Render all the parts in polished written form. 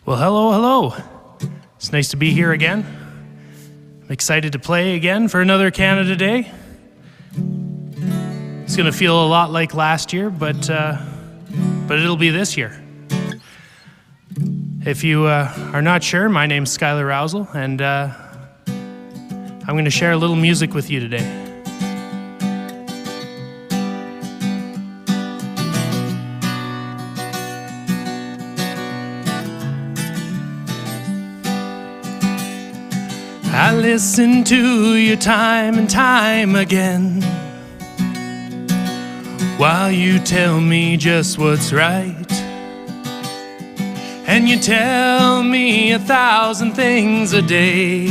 Well, hello. It's nice to be here again. I'm excited to play again for another Canada Day. It's gonna feel a lot like last year, but it'll be this year. If you are not sure, my name's Skyler Rowsell, and I'm gonna share a little music with you today. I listen to you time and time again while you tell me just what's right. And you tell me 1,000 things a day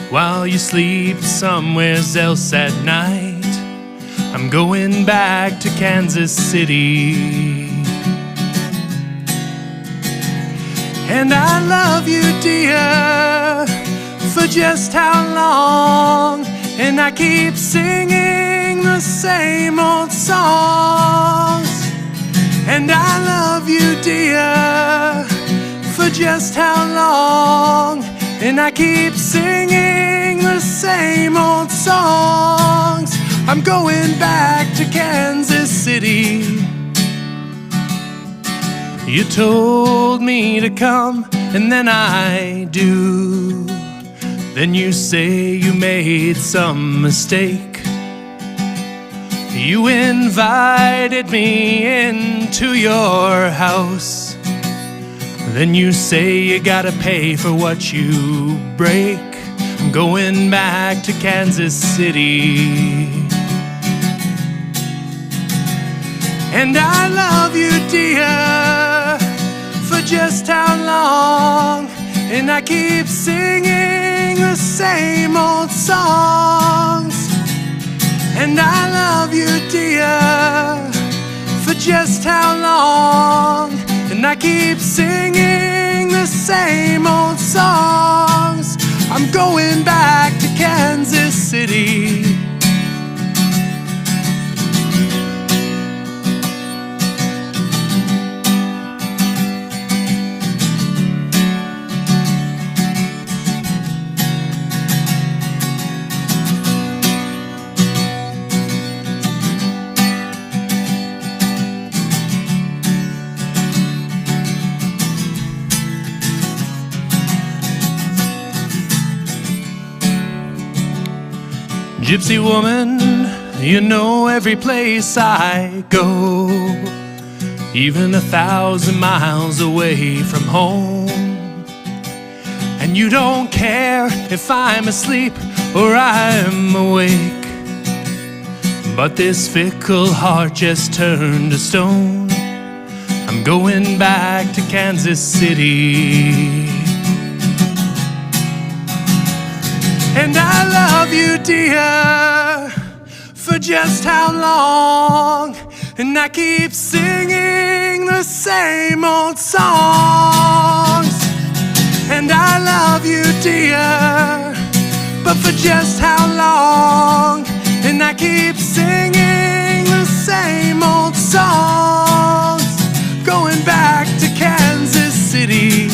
while you sleep somewhere else at night. I'm going back to Kansas City. And I love you, dear, for just how long? And I keep singing the same old songs. And I love you, dear, for just how long? And I keep singing the same old songs. I'm going back to Kansas City. You told me to come, and then I do. Then you say you made some mistake. You invited me into your house. Then you say you gotta pay for what you break. I'm going back to Kansas City. And I love you, dear, for just how long? And I keep singing the same old songs. And I love you, dear, for just how long? And I keep singing the same old songs. I'm going back to Kansas City. Gypsy woman, you know every place I go, even 1,000 miles away from home. And you don't care if I'm asleep or I'm awake, but this fickle heart just turned to stone. I'm going back to Kansas City. And I love you, dear, for just how long? And I keep singing the same old songs. And I love you, dear, but for just how long? And I keep singing the same old songs. Going back to Kansas City.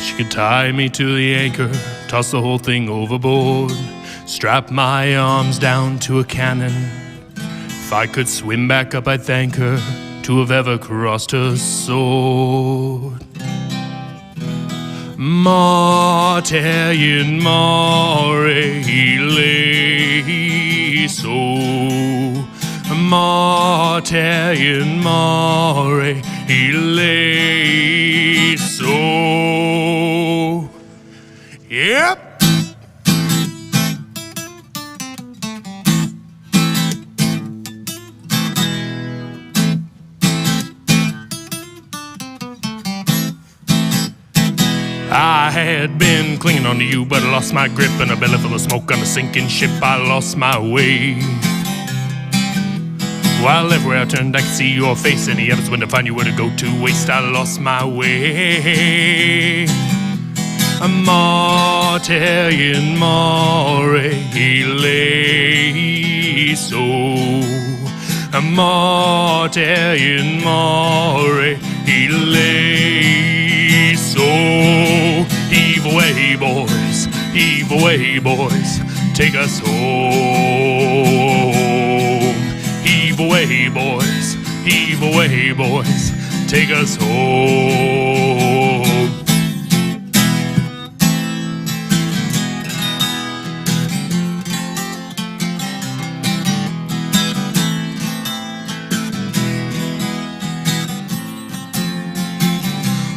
She could tie me to the anchor, toss the whole thing overboard, strap my arms down to a cannon. If I could swim back up, I'd thank her to have ever crossed her sword. Martellian mare so, Martellian mare so. Yep. I had been clinging onto you, but I lost my grip in a belly full of smoke on a sinking ship. I lost my way. While everywhere I turned, I could see your face. Any efforts when to find you where to go to waste. I lost my way. a Italian mare, lay so. A Italian mare, lay so. Heave away, boys, heave away, boys, take us home. Heave away, boys, heave away, boys, take us home.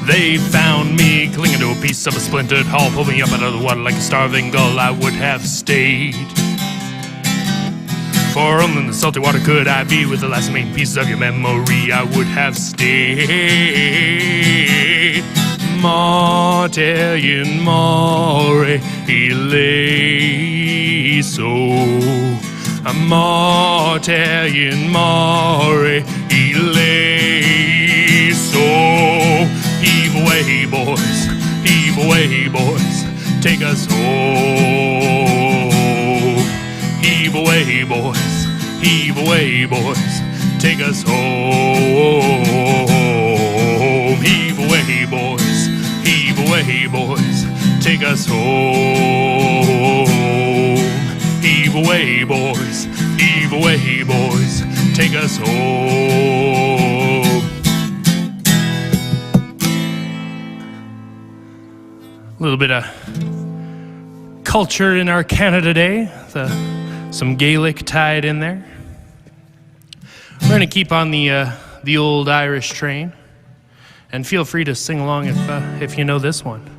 They found me clinging to a piece of a splintered hull, pulled me up out of the water like a starving gull. I would have stayed, for only in the salty water could I be. With the last remaining pieces of your memory, I would have stayed. Italian mare, lay so. A Italian mare, lay so. Heave away, boys, heave away, boys, take us home. Heave away, boys, heave away, boys, take us home. Heave away, boys, heave away, boys, take us home. Heave away, boys, heave away, boys, take us home. A little bit of culture in our Canada Day, some Gaelic tied in there. We're going to keep on the old Irish train, and feel free to sing along if you know this one.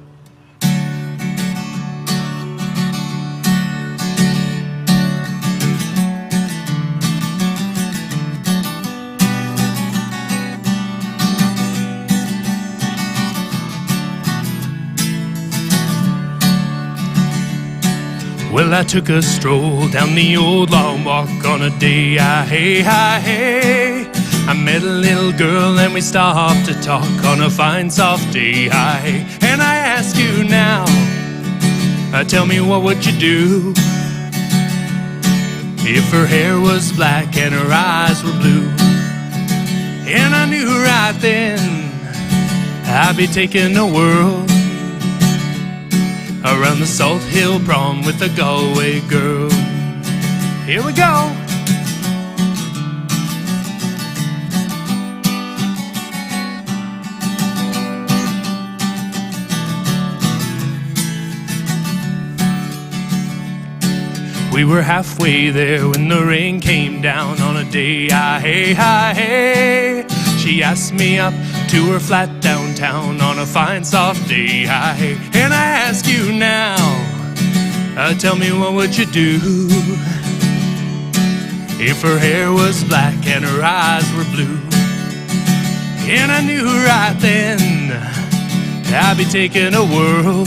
Well, I took a stroll down the old long walk on a day, hey. I met a little girl and we stopped to talk on a fine soft day, hey. And I ask you now, tell me what would you do if her hair was black and her eyes were blue? And I knew right then I'd be taking a whirl around the Salt Hill Prom with a Galway girl. Here we go. We were halfway there when the rain came down on a day, hey. She asked me up to her flat downtown on a fine soft day, hey. And I ask you now, tell me what would you do if her hair was black and her eyes were blue? And I knew right then I'd be taking a whirl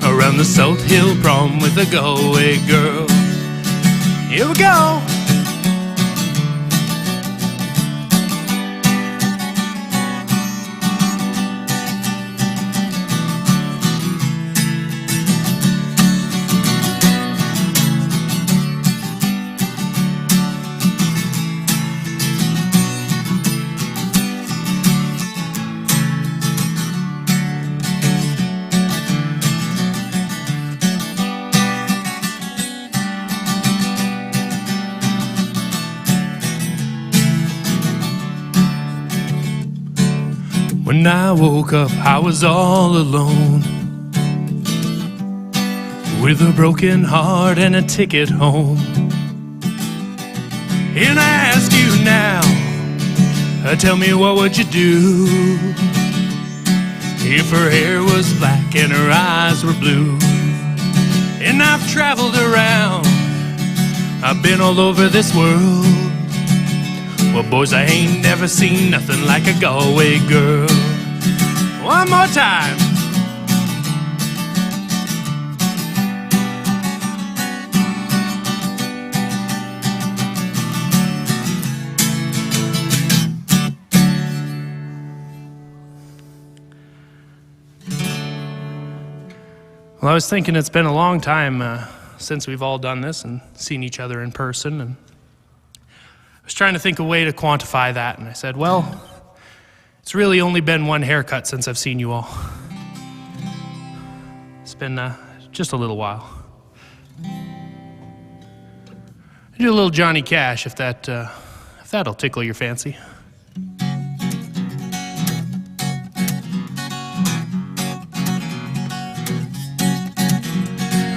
around the Salt Hill Prom with a Galway girl. Here we go. When I woke up, I was all alone, with a broken heart and a ticket home. And I ask you now, tell me what would you do if her hair was black and her eyes were blue? And I've traveled around, I've been all over this world. Well, boys, I ain't never seen nothing like a Galway girl. One more time. Well, I was thinking it's been a long time since we've all done this and seen each other in person, and I was trying to think of a way to quantify that, and I said, well, it's really only been one haircut since I've seen you all. It's been just a little while. I do a little Johnny Cash if that'll tickle your fancy.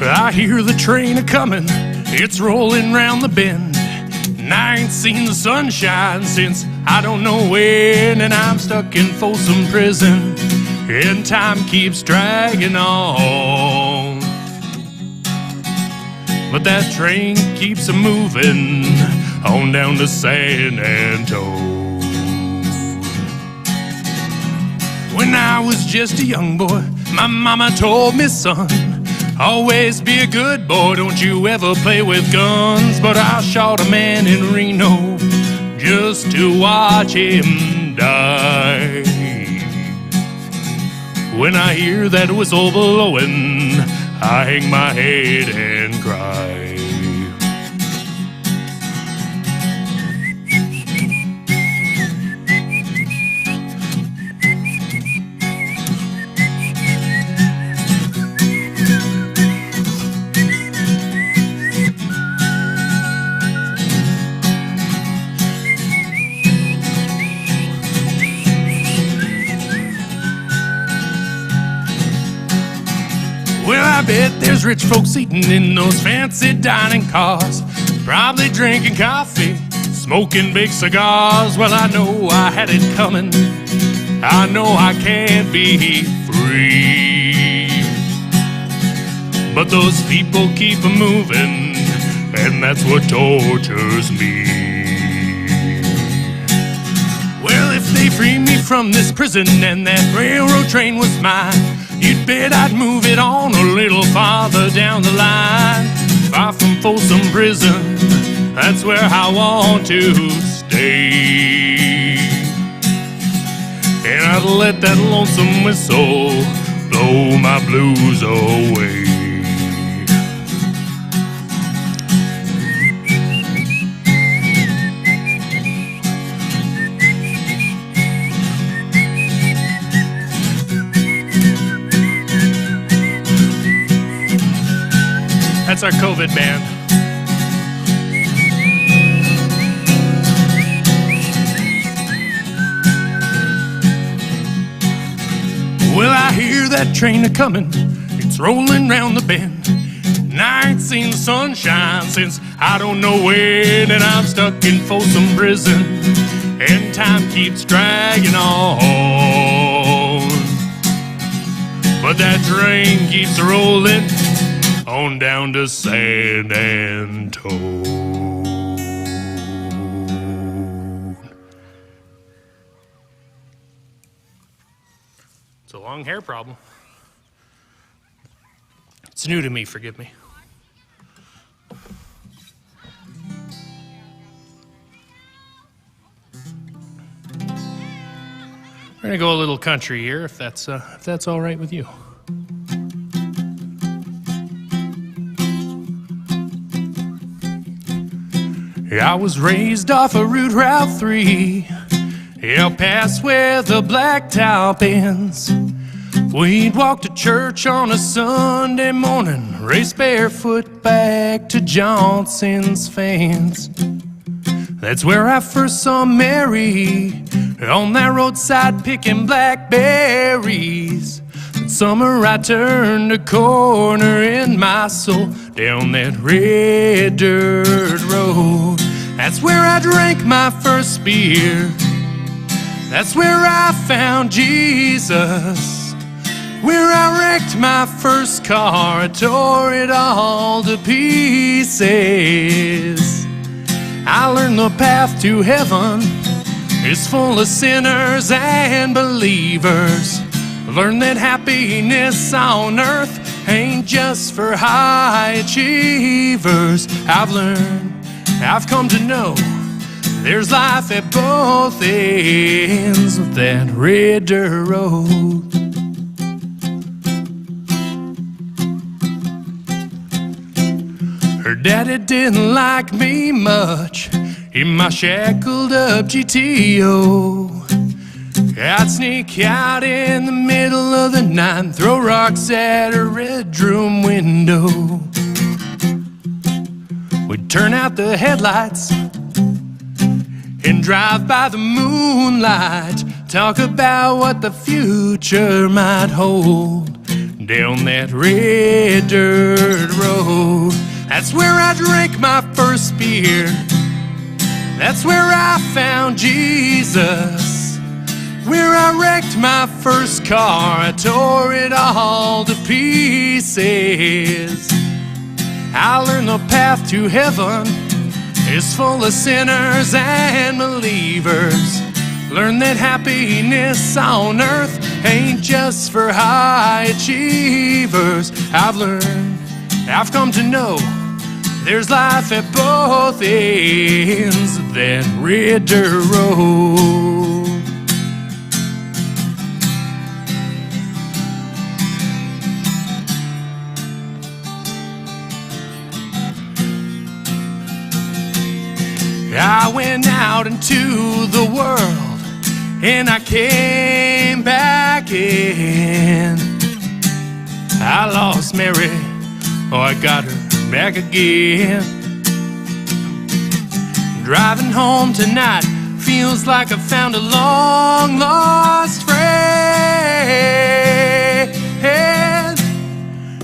I hear the train a-comin', it's rolling round the bend, and I ain't seen the sunshine since I don't know when, and I'm stuck in Folsom Prison, and time keeps dragging on. But that train keeps a-moving on down to San Antone. When I was just a young boy, my mama told me, son, always be a good boy, don't you ever play with guns. But I shot a man in Reno just to watch him die. When I hear that whistle blowing, I hang my head and cry. Well, I bet there's rich folks eating in those fancy dining cars, probably drinking coffee, smoking big cigars. Well, I know I had it coming, I know I can't be free, but those people keep moving, and that's what tortures me. Well, if they free me from this prison and that railroad train was mine, you'd bet I'd move it on a little farther down the line. Far from Folsom Prison, that's where I want to stay. And I'd let that lonesome whistle blow my blues away. That's our COVID band. Well, I hear that train a-comin', it's rolling round the bend, and I ain't seen the sunshine since I don't know when, and I'm stuck in Folsom Prison, and time keeps dragging on. But that train keeps rolling on down to San Antone. It's a long hair problem. It's new to me, forgive me. We're gonna go a little country here, if that's all right with you. I was raised off of Route 3, out past where the blacktop ends. We'd walk to church on a Sunday morning, race barefoot back to Johnson's fence. That's where I first saw Mary, on that roadside picking blackberries. That summer I turned a corner in my soul, down that red dirt road. That's where I drank my first beer, that's where I found Jesus, where I wrecked my first car, I tore it all to pieces. I learned the path to heaven is full of sinners and believers. Learned that happiness on earth ain't just for high achievers. I've come to know there's life at both ends of that red dirt road. daddy didn't like me much in my shackled up GTO. I'd sneak out in the middle of the night and throw rocks at her bedroom window. We'd turn out the headlights and drive by the moonlight, talk about what the future might hold down that red dirt road. That's where I drank my first beer. That's where I found Jesus. Where I wrecked my first car, I tore it all to pieces. I learned the path to heaven is full of sinners and believers. Learn that happiness on earth ain't just for high achievers. I've come to know there's life at both ends of that red dirt road. I went out into the world and I came back in. I lost Mary, oh I got her back again. Driving home tonight feels like I found a long lost friend.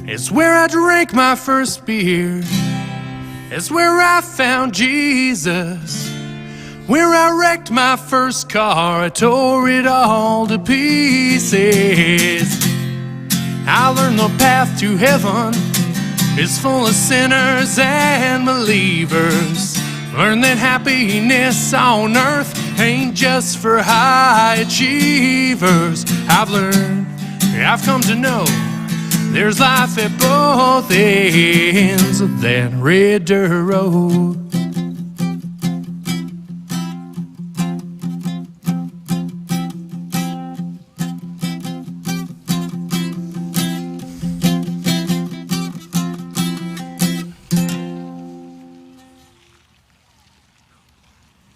It's where I drank my first beer. It's where I found Jesus. Where I wrecked my first car, I tore it all to pieces. I learned the path to heaven is full of sinners and believers. Learn that happiness on earth ain't just for high achievers. I've come to know there's life at both ends of that red dirt road.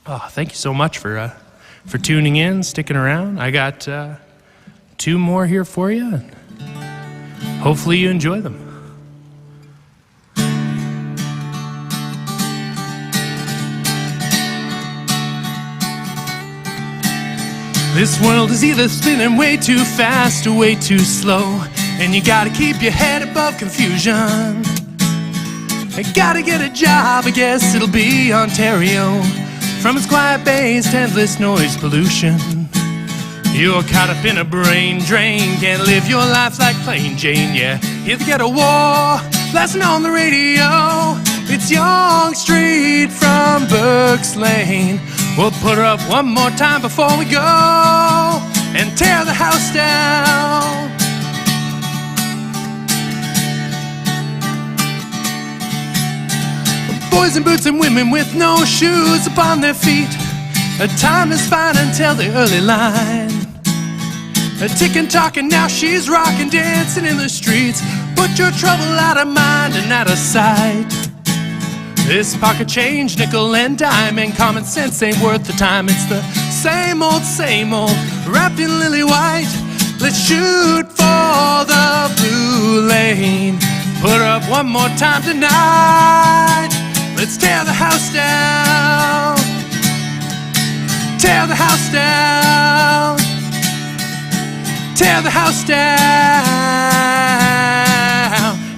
Oh, thank you so much for tuning in, sticking around. I got 2 more here for you, and hopefully you enjoy them. This world is either spinning way too fast or way too slow, and you gotta keep your head above confusion. I gotta get a job, I guess it'll be Ontario. From its quiet bays to endless noise pollution, you're caught up in a brain drain, can't live your life like plain Jane. Yeah, hear the ghetto war blasting on the radio. It's Young Street from Burke's Lane. We'll put her up one more time before we go and tear the house down. Boys in boots and women with no shoes upon their feet. A time is fine until the early line. A ticking, talking, now she's rocking, dancing in the streets. Put your trouble out of mind and out of sight. This pocket change, nickel and dime, and common sense ain't worth the time. It's the same old, wrapped in lily white. Let's shoot for the blue lane. Put her up one more time tonight. Let's tear the house down. Tear the house down. Tear the house down.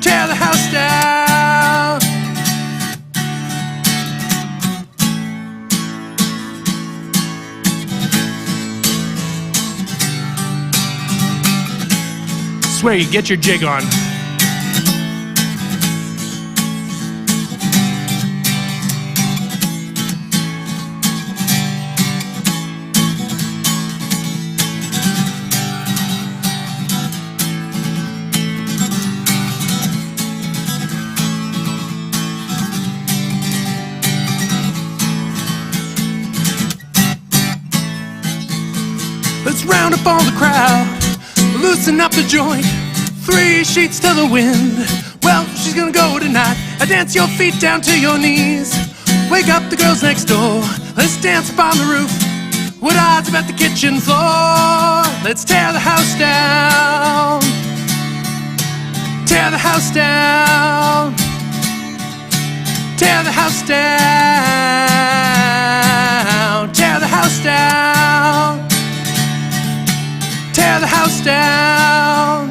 Tear the house down. Swear you get your jig on. Let's round up all the crowd, loosen up the joint, 3 sheets to the wind. Well, she's she's gonna go tonight. I dance your feet down to your knees. Wake up the girls next door. Let's dance up on the roof. What odds about the kitchen floor? Let's tear the house down. Tear the house down. Tear the house down. Tear the house down. Tear the house down.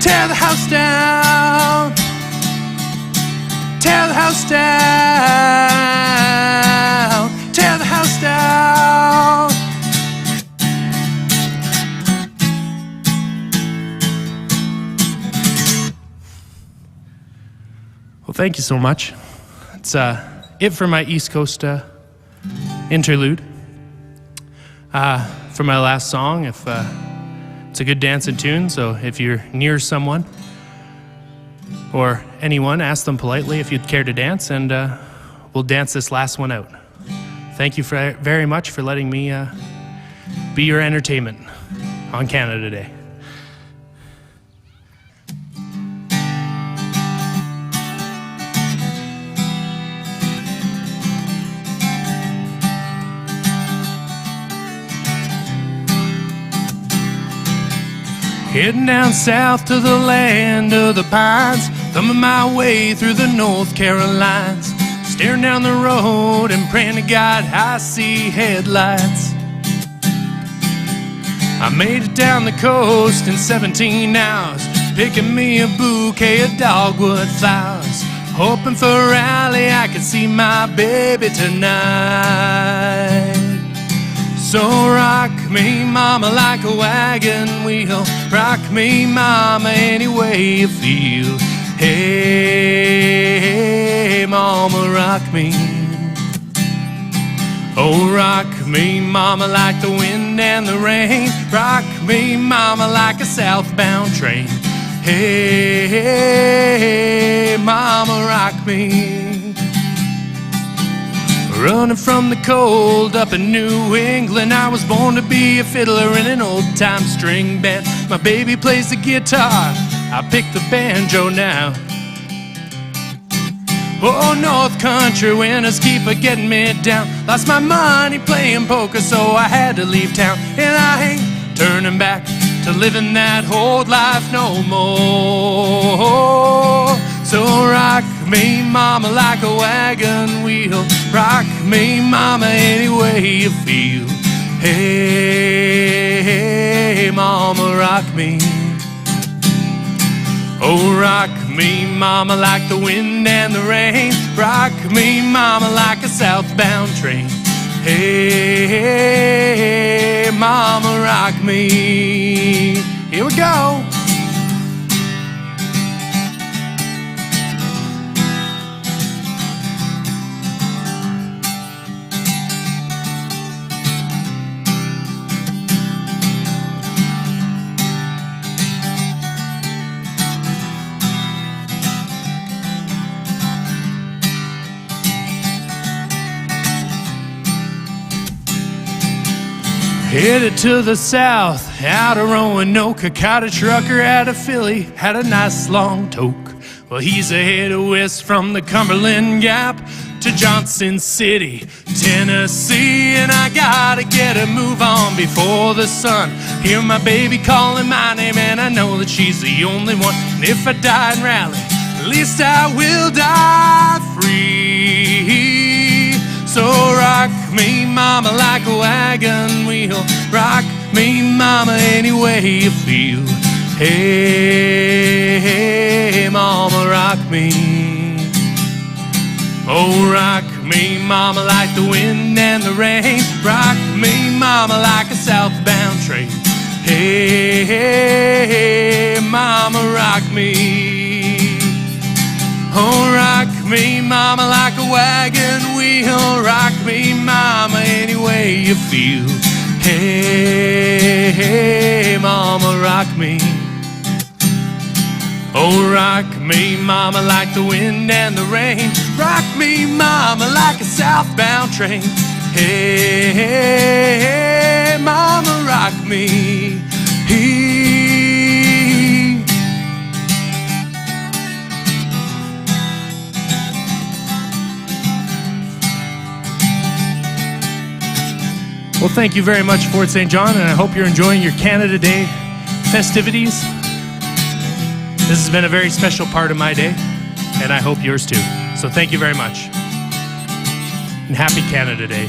Tear the house down. Tear the house down. Tear the house down. Well, thank you so much. It's it for my East Coast interlude. For my last song, if it's a good dancing tune, so if you're near someone or anyone, ask them politely if you'd care to dance, and we'll dance this last one out. Thank you very much for letting me be your entertainment on Canada Day. Heading down south to the land of the pines, thumbing my way through the North Carolines, staring down the road and praying to God I see headlights. I made it down the coast in 17 hours, picking me a bouquet of dogwood flowers, hoping for a rally I could see my baby tonight. So rock me, mama, like a wagon wheel. Rock me, mama, any way you feel. Hey, mama, rock me. Oh, rock me, mama, like the wind and the rain. Rock me, mama, like a southbound train. Hey, mama, rock me. Running from the cold up in New England, I was born to be a fiddler in an old-time string band. My baby plays the guitar, I pick the banjo now. Oh, North Country winters keep getting me down. Lost my money playing poker, so I had to leave town. And I ain't turning back to living that old life no more. So rock me, mama, like a wagon wheel. Rock me, mama, any way you feel. Hey, mama, rock me. Oh, rock me, mama, like the wind and the rain. Rock me, mama, like a southbound train. Hey, mama, rock me. Here we go. Headed to the south, out of Roanoke. Caught a trucker out of Philly, had a nice long toque. Well, he's ahead of west from the Cumberland Gap to Johnson City, Tennessee. And I gotta get a move on before the sun. Hear my baby calling my name, and I know that she's the only one. And if I die in Raleigh, at least I will die free. So rock me, mama, like a wagon wheel. Rock me, mama, any way you feel. Hey, mama, rock me. Oh, rock me, mama, like the wind and the rain. Rock me, mama, like a southbound train. Hey, mama, rock me. Oh, rock me, mama, like a wagon wheel. Rock me, mama, any way you feel. Hey, mama, rock me. Oh, rock me, mama, like the wind and the rain. Rock me, mama, like a southbound train. Hey, mama, rock me. Well, thank you very much, Fort St. John, and I hope you're enjoying your Canada Day festivities. This has been a very special part of my day, and I hope yours too. So thank you very much. And happy Canada Day.